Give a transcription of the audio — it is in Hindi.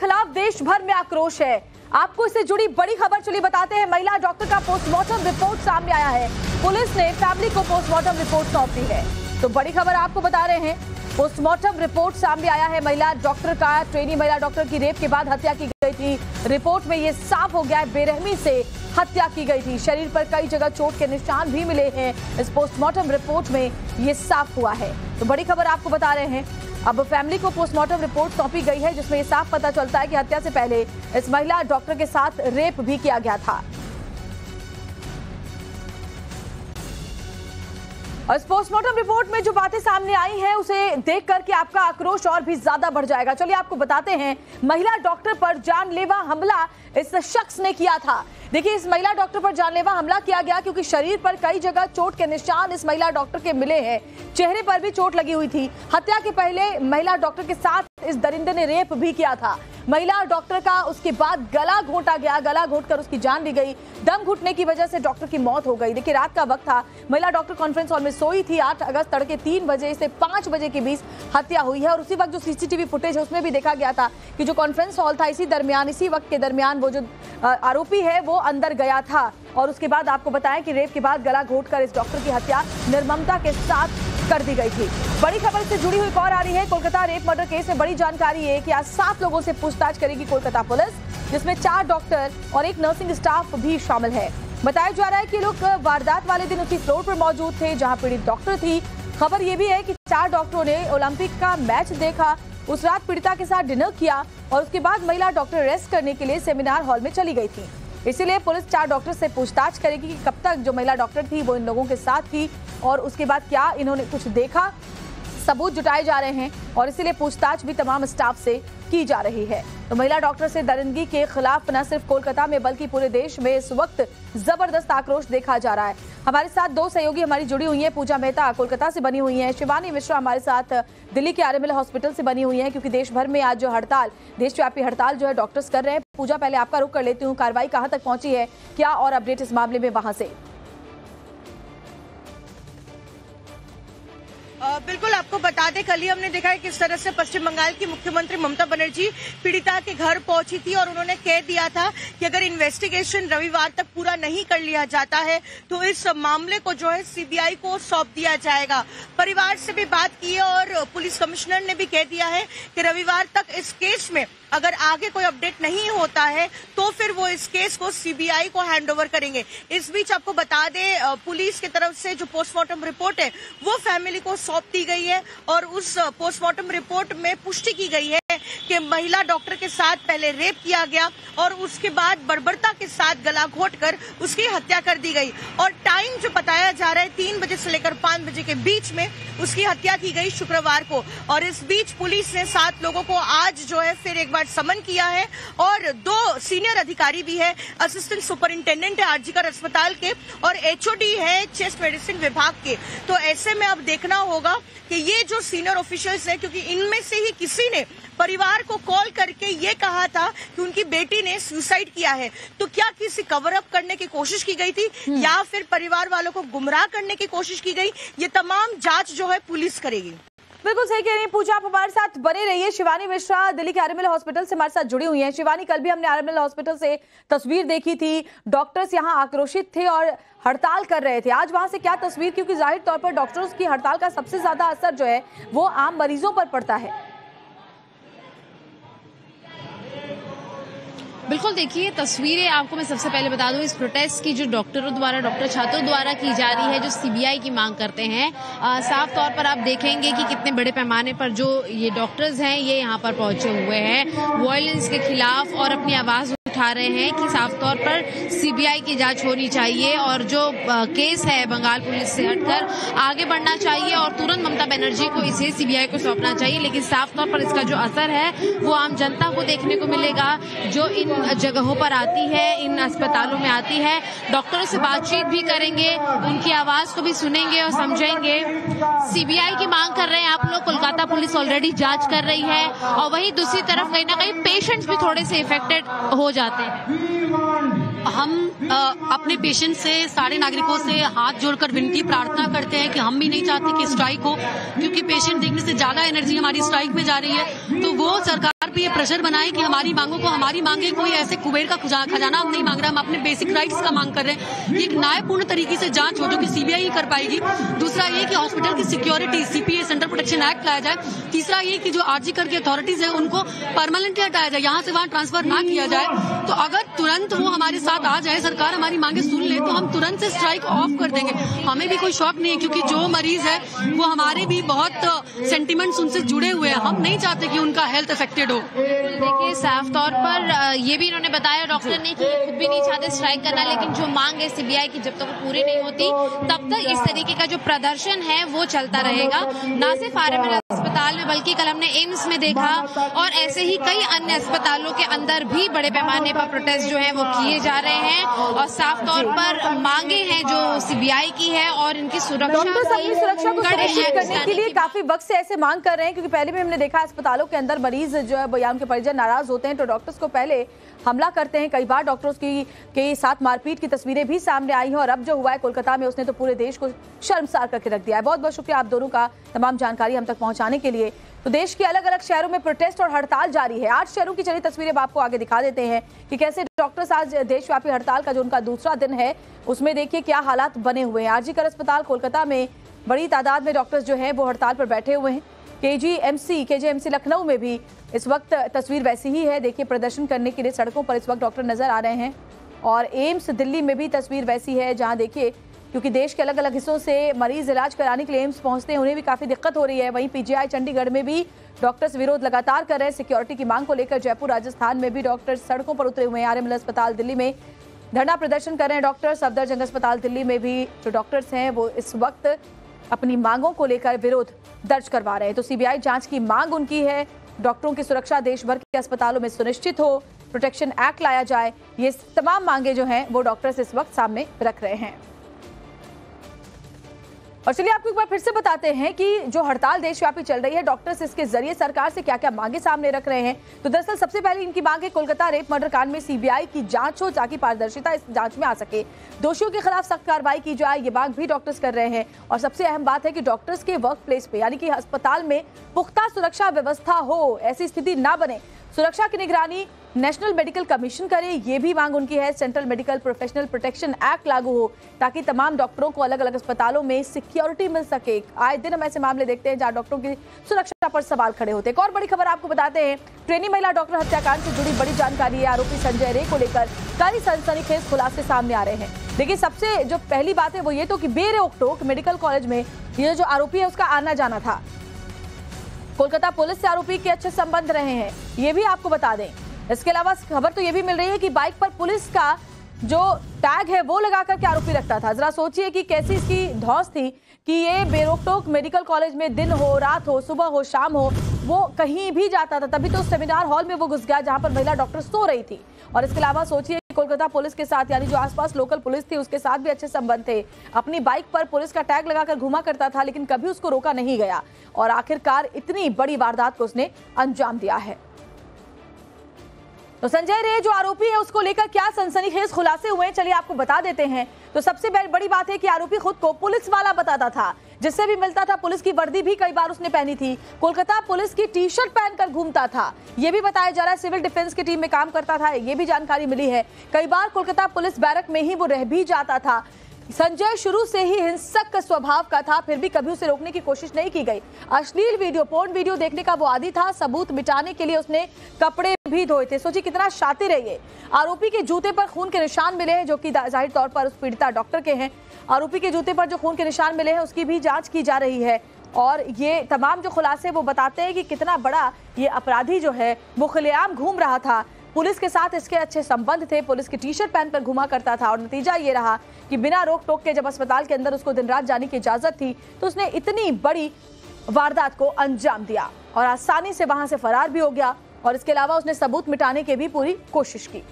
खिलाफ देश भर में आक्रोश है। आपको इससे जुड़ी बड़ी खबर चलिए बताते हैं। महिला डॉक्टर का पोस्टमार्टम रिपोर्ट सामने आया है। पुलिस ने फैमिली को पोस्टमार्टम रिपोर्ट सौंप दी है। तो बड़ी खबर आपको बता रहे हैं, पोस्टमार्टम रिपोर्ट सामने आया है। महिला डॉक्टर का, ट्रेनी महिला डॉक्टर की रेप के बाद हत्या की गई थी। रिपोर्ट में ये साफ हो गया है, बेरहमी से हत्या की गई थी। शरीर पर कई जगह चोट के निशान भी मिले हैं। इस पोस्टमार्टम रिपोर्ट में ये साफ हुआ है। तो बड़ी खबर आपको बता रहे हैं, अब फैमिली को पोस्टमार्टम रिपोर्ट सौंपी गई है, जिसमें ये साफ पता चलता है कि हत्या से पहले इस महिला डॉक्टर के साथ रेप भी किया गया था। और इस पोस्टमार्टम रिपोर्ट में जो बातें सामने आई हैं, उसे देख करके आपका आक्रोश और भी ज्यादा बढ़ जाएगा। चलिए आपको बताते हैं, महिला डॉक्टर पर जानलेवा हमला इस शख्स ने किया था। देखिए, इस महिला डॉक्टर पर जानलेवा हमला किया गया क्योंकि शरीर पर कई जगह चोट के निशान इस महिला डॉक्टर के मिले हैं। चेहरे पर भी चोट लगी हुई थी। हत्या के पहले महिला डॉक्टर के साथ इस दरिंदे ने रेप भी किया था। महिला डॉक्टर का उसके बाद गला घोंटा गया, गला घोंटकर उसकी जान ली गई। दम घुटने की वजह से डॉक्टर की मौत हो गई। देखिए, रात का वक्त था, महिला डॉक्टर कॉन्फ्रेंस हॉल में सोई थी। 8 अगस्त तड़के 3 बजे से 5 बजे के बीच हत्या हुई है। और उसी वक्त जो सीसीटीवी फुटेज है उसमें भी देखा गया था कि जो कॉन्फ्रेंस हॉल था, इसी वक्त के दरमियान वो जो आरोपी है वो अंदर गया था। और उसके बाद आपको बताएं कि रेप के बाद गला घोंटकर इस डॉक्टर की हत्या निर्ममता के साथ कर दी गई थी। बड़ी खबर से जुड़ी हुई और आ रही है। कोलकाता रेप मर्डर केस में बड़ी जानकारी है कि आज 7 लोगों से पूछताछ करेगी कोलकाता पुलिस, जिसमें 4 डॉक्टर और एक नर्सिंग स्टाफ भी शामिल है। बताया जा रहा है कि लोग वारदात वाले दिन उसी फ्लोर पर मौजूद थे जहां पीड़ित डॉक्टर थी। खबर यह भी है कि 4 डॉक्टरों ने ओलंपिक का मैच देखा, उस रात पीड़िता के साथ डिनर किया और उसके बाद महिला डॉक्टर रेस्ट करने के लिए सेमिनार हॉल में चली गई थी। इसीलिए पुलिस 4 डॉक्टर से पूछताछ करेगी कि कब तक जो महिला डॉक्टर थी वो इन लोगों के साथ थी और उसके बाद क्या इन्होंने कुछ देखा। सबूत जुटाए जा रहे हैं और इसीलिए पूछताछ भी तमाम स्टाफ से की जा रही है। तो महिला डॉक्टर से दरिंदगी के खिलाफ न सिर्फ कोलकाता में बल्कि पूरे देश में इस वक्त जबरदस्त आक्रोश देखा जा रहा है। हमारे साथ 2 सहयोगी हमारी जुड़ी हुई हैं। पूजा मेहता कोलकाता से बनी हुई हैं, शिवानी मिश्रा हमारे साथ दिल्ली के आरएमएल हॉस्पिटल से बनी हुई हैं, क्योंकि देश भर में आज जो हड़ताल, देशव्यापी हड़ताल जो है डॉक्टर्स कर रहे हैं। पूजा, पहले आपका रुख कर लेती हूँ, कार्रवाई कहाँ तक पहुंची है, क्या और अपडेट इस मामले में वहां से? बिल्कुल, आपको बता दें, कल ही हमने देखा है किस तरह से पश्चिम बंगाल की मुख्यमंत्री ममता बनर्जी पीड़िता के घर पहुंची थी और उन्होंने कह दिया था कि अगर इन्वेस्टिगेशन रविवार तक पूरा नहीं कर लिया जाता है तो इस मामले को जो है सीबीआई को सौंप दिया जाएगा। परिवार से भी बात की है और पुलिस कमिश्नर ने भी कह दिया है कि रविवार तक इस केस में अगर आगे कोई अपडेट नहीं होता है तो फिर वो इस केस को सीबीआई को हैंडओवर करेंगे। इस बीच आपको बता दें, पुलिस की तरफ से जो पोस्टमार्टम रिपोर्ट है वो फैमिली को सौंप दी गई है और उस पोस्टमार्टम रिपोर्ट में पुष्टि की गई है कि महिला डॉक्टर के साथ पहले रेप किया गया और उसके बाद बर्बरता के साथ गला घोंटकर उसकी हत्या कर दी गई। और टाइम जो बताया जा रहा है 3 बजे से लेकर 5 बजे के बीच में उसकी हत्या की गई शुक्रवार को। और इस बीच पुलिस ने 7 लोगों को आज जो है फिर एक बार समन किया है और 2 सीनियर अधिकारी भी है, असिस्टेंट सुपरिंटेंडेंट है आरजीकर अस्पताल के और एचओडी है चेस्ट मेडिसिन विभाग के। तो ऐसे में अब देखना होगा कि ये जो सीनियर ऑफिशियल्स हैं, क्योंकि इनमें से ही किसी ने परिवार को कॉल करके ये कहा था कि उनकी बेटी ने सुसाइड किया है, तो क्या किसी कवर अप करने की कोशिश की गई थी या फिर परिवार वालों को गुमराह करने की कोशिश की गई, ये तमाम जांच जो है पुलिस करेगी। बिल्कुल सही कह रही हैं पूजा, आप हमारे साथ बने रहिए। शिवानी मिश्रा दिल्ली के आरएमएल हॉस्पिटल से हमारे साथ जुड़ी हुई हैं। शिवानी, कल भी हमने आरएमएल हॉस्पिटल से तस्वीर देखी थी, डॉक्टर्स यहां आक्रोशित थे और हड़ताल कर रहे थे। आज वहां से क्या तस्वीर, क्योंकि जाहिर तौर पर डॉक्टर्स की हड़ताल का सबसे ज्यादा असर जो है वो आम मरीजों पर पड़ता है। बिल्कुल, देखिए तस्वीरें आपको मैं सबसे पहले बता दूं, इस प्रोटेस्ट की जो डॉक्टरों द्वारा, डॉक्टर छात्रों द्वारा की जा रही है, जो सीबीआई की मांग करते हैं, साफ तौर पर आप देखेंगे कि कितने बड़े पैमाने पर जो ये डॉक्टर्स हैं ये यहाँ पर पहुंचे हुए हैं वायलेंस के खिलाफ और अपनी आवाज उठा रहे हैं कि साफ तौर पर सीबीआई की जांच होनी चाहिए और जो केस है बंगाल पुलिस से हटकर आगे बढ़ना चाहिए और तुरंत ममता बनर्जी को इसे सीबीआई को सौंपना चाहिए। लेकिन साफ तौर पर इसका जो असर है वो आम जनता को देखने को मिलेगा, जो इन जगहों पर आती है, इन अस्पतालों में आती है। डॉक्टरों से बातचीत भी करेंगे, उनकी आवाज को भी सुनेंगे और समझेंगे। सीबीआई की मांग कर रहे हैं आप लोग, कोलकाता पुलिस ऑलरेडी जांच कर रही है और वहीं दूसरी तरफ कहीं ना कहीं पेशेंट्स भी थोड़े से इफेक्टेड हो जाते हैं। हम अपने पेशेंट से, सारे नागरिकों से हाथ जोड़कर विनती प्रार्थना करते हैं कि हम भी नहीं चाहते कि स्ट्राइक हो, क्योंकि पेशेंट देखने से ज्यादा एनर्जी हमारी स्ट्राइक में जा रही है। तो वो सरकार पे ये प्रेशर बनाए कि हमारी मांगों को हमारी मांगे, कोई ऐसे कुबेर का खजाना हम नहीं मांग रहे, हम अपने बेसिक राइट्स का मांग कर रहे हैं। ये एक न्यायपूर्ण तरीके से जांच हो जो कि सीबीआई ही कर पाएगी। दूसरा ये कि हॉस्पिटल की security CPA central protection act लाया जाए। तीसरा ये कि जो आरजी करके अथॉरिटीज है उनको परमानेंटली हटाया जाए, यहाँ से वहाँ ट्रांसफर ना किया जाए। तो अगर तुरंत वो हमारे साथ आ जाए, सरकार हमारी मांगे सुन ले, तो हम तुरंत से स्ट्राइक ऑफ कर देंगे। हमें भी कोई शौक नहीं है, क्योंकि जो मरीज है वो हमारे भी बहुत सेंटिमेंट्स उनसे जुड़े हुए हैं। हम नहीं चाहते कि उनका हेल्थ अफेक्टेड हो। देखिए, साफ तौर पर ये भी इन्होंने बताया डॉक्टर ने कि खुद भी नहीं चाहते स्ट्राइक करना, लेकिन जो मांग है सीबीआई की जब तक वो पूरी नहीं होती तब तक इस तरीके का जो प्रदर्शन है वो चलता रहेगा। न सिर्फ आरएमएल अस्पताल में बल्कि कल हमने एम्स में देखा और ऐसे ही कई अन्य अस्पतालों के अंदर भी बड़े पैमाने पर प्रोटेस्ट जो है वो किए जा रहे हैं और साफ तौर पर मांगे हैं जो सीबीआई की है और इनकी सुरक्षा को सुनिश्चित करने के लिए काफी वक्त से ऐसे मांग कर रहे हैं, क्योंकि पहले भी हमने देखा अस्पतालों के अंदर मरीज जो है या उनके परिजन नाराज होते हैं तो डॉक्टर्स को पहले हमला करते हैं। कई बार डॉक्टर्स के साथ मारपीट की तस्वीरें भी सामने आई हैं और अब जो हुआ है कोलकाता में उसने तो पूरे देश को शर्मसार करके रख दिया है। बहुत बहुत शुक्रिया आप दोनों का तमाम जानकारी हम तक पहुंचाने के लिए। तो देश के अलग अलग शहरों में प्रोटेस्ट और हड़ताल जारी है। 8 शहरों की चली तस्वीरें आपको आगे दिखा देते हैं कि कैसे डॉक्टर्स आज देशव्यापी हड़ताल का जो उनका दूसरा दिन है उसमें देखिए क्या हालात बने हुए हैं। आरजी कर अस्पताल कोलकाता में बड़ी तादाद में डॉक्टर्स जो है वो हड़ताल पर बैठे हुए हैं। केजीएमसी लखनऊ में भी इस वक्त तस्वीर वैसी ही है। देखिए, प्रदर्शन करने के लिए सड़कों पर इस वक्त डॉक्टर नजर आ रहे हैं और एम्स दिल्ली में भी तस्वीर वैसी है, जहां देखिए क्योंकि देश के अलग अलग हिस्सों से मरीज इलाज कराने के लिए एम्स पहुंचते हैं, उन्हें भी काफी दिक्कत हो रही है। वहीं पीजीआई चंडीगढ़ में भी डॉक्टर्स विरोध लगातार कर रहे हैं सिक्योरिटी की मांग को लेकर। जयपुर राजस्थान में भी डॉक्टर्स सड़कों पर उतरे हुए हैं। आरएमएल अस्पताल दिल्ली में धरना प्रदर्शन कर रहे हैं डॉक्टर। सफदरजंग अस्पताल दिल्ली में भी जो डॉक्टर्स हैं वो इस वक्त अपनी मांगों को लेकर विरोध दर्ज करवा रहे हैं। तो सीबीआई जांच की मांग उनकी है, डॉक्टरों की सुरक्षा देश भर के अस्पतालों में सुनिश्चित हो, प्रोटेक्शन एक्ट लाया जाए, ये तमाम मांगे जो हैं वो डॉक्टर्स इस वक्त सामने रख रहे हैं। और चलिए आपको एक बार फिर से बताते हैं कि जो हड़ताल देशव्यापी चल रही है, डॉक्टर्स इसके जरिए सरकार से क्या क्या मांगे सामने रख रहे हैं। तो दरअसल सबसे पहले इनकी मांग है कोलकाता रेप मर्डर कांड में सीबीआई की जांच हो ताकि पारदर्शिता इस जांच में आ सके, दोषियों के खिलाफ सख्त कार्रवाई की जाए, ये मांग भी डॉक्टर्स कर रहे हैं। और सबसे अहम बात है कि डॉक्टर्स के वर्क प्लेस पे यानी कि अस्पताल में पुख्ता सुरक्षा व्यवस्था हो, ऐसी स्थिति ना बने, सुरक्षा की निगरानी नेशनल मेडिकल कमीशन करे, ये भी मांग उनकी है। Central medical professional protection act लागू हो ताकि तमाम डॉक्टरों को अलग अलग अस्पतालों में सिक्योरिटी मिल सके। आए दिन हम ऐसे मामले देखते हैं जहां डॉक्टरों की सुरक्षा पर सवाल खड़े होते हैं। एक और बड़ी खबर आपको बताते हैं, ट्रेनी महिला डॉक्टर हत्याकांड से जुड़ी बड़ी जानकारी है। आरोपी संजय रे को लेकर कई सनसनीखेज खुलासे सामने आ रहे हैं। देखिए, सबसे जो पहली बात है वो ये तो कि बेरोक-टोक मेडिकल कॉलेज में ये जो आरोपी है उसका आना जाना था। कोलकाता पुलिस से आरोपी के अच्छे संबंध रहे हैं, ये भी आपको बता दें। इसके अलावा खबर तो ये भी मिल रही है कि बाइक पर पुलिस का जो टैग है वो लगाकर के आरोपी रखता था। जरा सोचिए कि कैसी इसकी धौंस थी कि ये बेरोक-टोक मेडिकल कॉलेज में दिन हो, रात हो, सुबह हो, शाम हो, वो कहीं भी जाता था। तभी तो सेमिनार हॉल में वो घुस गया जहां पर महिला डॉक्टर सो रही थी। और इसके अलावा सोचिए कोलकाता पुलिस के साथ यानी जो आसपास लोकल पुलिस थी उसके साथ भी अच्छे संबंध थे। अपनी बाइक पर पुलिस का टैग लगाकर घुमा करता था, लेकिन कभी उसको रोका नहीं गया और आखिरकार इतनी बड़ी वारदात को उसने अंजाम दिया है। तो संजय रे जो आरोपी है उसको लेकर क्या सनसनीखेज खुलासे हुए हैं, चलिए आपको बता देते हैं। तो सबसे बड़ी बात है कि आरोपी खुद को पुलिस वाला बताता था, जिससे भी मिलता था पुलिस की वर्दी भी कई बार उसने पहनी थी, कोलकाता पुलिस की टी शर्ट पहनकर घूमता था, ये भी बताया जा रहा है। सिविल डिफेंस की टीम में काम करता था, ये भी जानकारी मिली है। कई बार कोलकाता पुलिस बैरक में ही वो रह भी जाता था। संजय शुरू से ही हिंसक स्वभाव का था, फिर भी कभी उसे रोकने की कोशिश नहीं की गई। अश्लील वीडियो, पोर्न वीडियो देखने का वो आदी था। सबूत मिटाने के लिए उसने कपड़े भी धोए थे। सोचिए कितना शातिर है ये। आरोपी के जूते पर खून के निशान मिले हैं जो कि जाहिर तौर पर उस पीड़िता डॉक्टर के हैं। आरोपी के जूते पर जो खून के निशान मिले हैं उसकी भी जांच की जा रही है। और ये तमाम जो खुलासे वो बताते हैं कि कितना बड़ा ये अपराधी जो है वो खुलेआम घूम रहा था। पुलिस के साथ इसके अच्छे संबंध थे, पुलिस की टी शर्ट पहनकर घुमा करता था और नतीजा ये रहा कि बिना रोक टोक के जब अस्पताल के अंदर उसको दिन रात जाने की इजाजत थी तो उसने इतनी बड़ी वारदात को अंजाम दिया और आसानी से वहां से फरार भी हो गया। और इसके अलावा उसने सबूत मिटाने की भी पूरी कोशिश की।